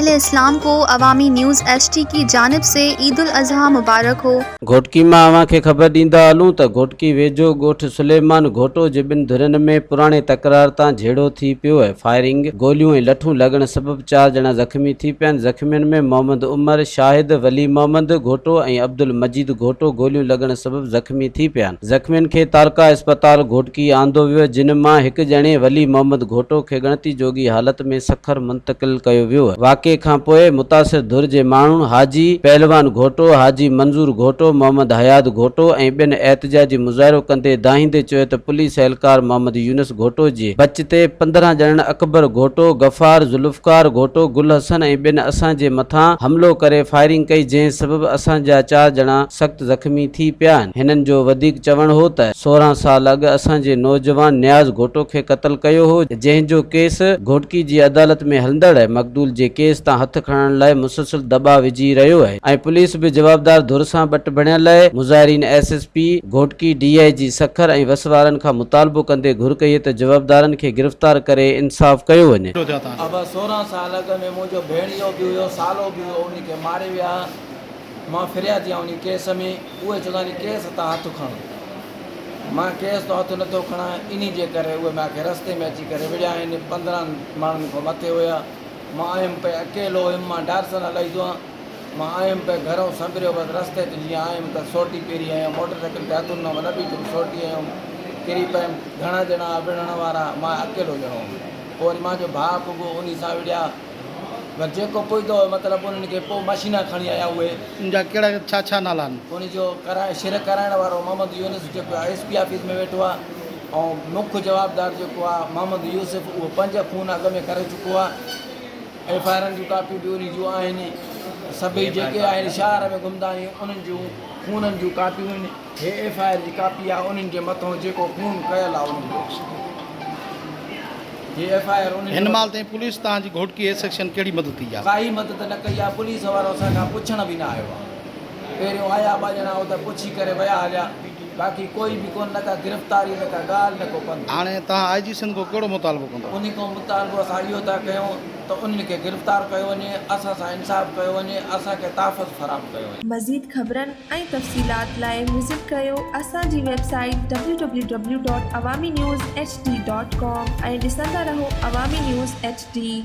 अहले इस्लाम को अवामी न्यूज़ HD की जानिब से ईद उल अज़हा मुबारक हो। घोटकी मां अवां खे ख़बर ॾींदा हलूं त घोटकी वेझो ॻोठ सुलेमान घोटो जे ॿिनि धुरनि में पुराणे तकरार तां झेड़ो थी पियो आहे। फायरिंग, गोलियूं ऐं लठूं लॻण सबबि 4 ॼणा ज़ख़्मी थी पिया आहिनि। ज़ख़्मियुनि में मोहम्मद उमर, शाहिद, वली मोहम्मद घोटो ऐं अब्दुल मजीद घोटो गोलियूं लॻण सबबि ज़ख़्मी थी पिया आहिनि। ज़ख़्मियुनि खे तारका अस्पताल घोटकी आंदो वियो, जिन मां हिकु ॼणे वली मोहम्मद घोटो खे ॻणती जोगी हालत में सखर मुंतक़िल कयो वियो। वाक़े खां पोइ मुतासिर धुर जे माण्हुनि हाजी पहलवान घोटो, हाजी मंज़ूर घोटो, मोहम्मद हयात घोटो ऐं ॿिनि एहतिजाजी मुज़ाहिरो कंदे दाहींदे चयो त पुलिस एहलकार मोहम्मद यूनुस घोटो जे बच ते 15 ॼणनि अकबर घोटो, गफ़ार, ज़ुल्फ़कार घोटो, गुल हसन ऐं ॿिनि असांजे मथां हमिलो करे फायरिंग कई, जंहिं सबबि असांजा 4 ॼणा सख़्त ज़ख़्मी थी पिया आहिनि। हिननि जो वधीक चवणु हो त 16 साल अॻु असांजे नौजवान न्याज़ घोटो खे क़त्ल कयो हो, जंहिंजो केस घोटकी जी अदालत में हलंदड़ आहे। मक़दूल जे केस तां हथ खणण लाइ मुसलसल दॿा विझी रहियो आहे ऐं पुलिस बि जवाबदार धुर सां बट बणियल आहे। मुज़ाहिरीन SSP घोटकी DIG सखर ऐं वसवारनि खां मुतालबो कंदे घुर कई त जवाबदारनि खे गिरफ़्तार करे इंसाफ़ कयो वञे। अब 16 साल अॻु में मुंहिंजो भेणियो बि हुयो, सालो बि हुयो, उनखे मारे विया। मां फिरिया थी उन केस में, उहे चवंदा आहिनि केस तां हथु खणो। मां केस तो हथु नथो खणा, इन जे करे उहे मूंखे रस्ते में अची करे विड़िया आहिनि। 15 माण्हुनि खां मथे हुया। मां आयुमि पे अकेलो हुयुमि, मां डर सां हलाईंदो आहियां। मां आयुमि पे घरों संभरियो बसि रस्ते ते जीअं आयुमि त सोटी पेरी आहियां, मोटरसाइकिल ते हथु न बीठुमि, सोटी आयुमि, किरी पियुमि। घणा ॼणा विढ़ण वारा, मां अकेलो ॼणो हुयुमि। पोइ वरी मुंहिंजो भाउ पुॻो, उन सां विड़िया। पर जेको पुॼंदो मतिलबु उन्हनि खे पोइ मशीना खणी आया। उहे उनजा कहिड़ा छा नाला आहिनि? उनजो शिर कराइण वारो मोहम्मद यूनुस जेको SP ऑफिस में वेठो आहे, ऐं मुख्य जवाबदार जेको आहे मोहम्मद यूसुफ, उहो 5 खून अॻ में करे चुको आहे। FIR जूं कापियूं बि उन जूं आहिनि। सभई जेके आहिनि शहर में घुमंदा आहियूं, उन्हनि जूं खूननि जूं कापियूं आहिनि। हे FIR जी कापी आहे, उन्हनि जे मथां जेको खून कयल आहे उन्हनि जो FIR। हिन महिल ताईं पुलिस तव्हांजी घोटकी A सेक्शन कहिड़ी मदद कई आहे? काई मदद न कई आहे। पुलिस वारो असांखां पुछण बि न आयो आहे। पहिरियों आया 2 ॼणा उते पुछी करे विया हलिया, बाक़ी कोई बि कोन, न का गिरफ़्तारी, न का ॻाल्हि, न को पंधु। हाणे तव्हां IG सिंध को कहिड़ो मुतालबो कंदो? उन खां मुतालबो असां इहो था कयूं त उन्हनि खे गिरफ़्तार कयो वञे, असां सां इंसाफ़ कयो वञे, असांखे तहफ़्फ़ुज़ फ़राहम कयो वञे। मज़ीद ख़बरनि ऐं तफ़सीलात लाइ विज़िट कयो असांजी वेबसाइट www.awamiNewsHD.com ऐं ॾिसंदा रहो अवामी न्यूज़ HD।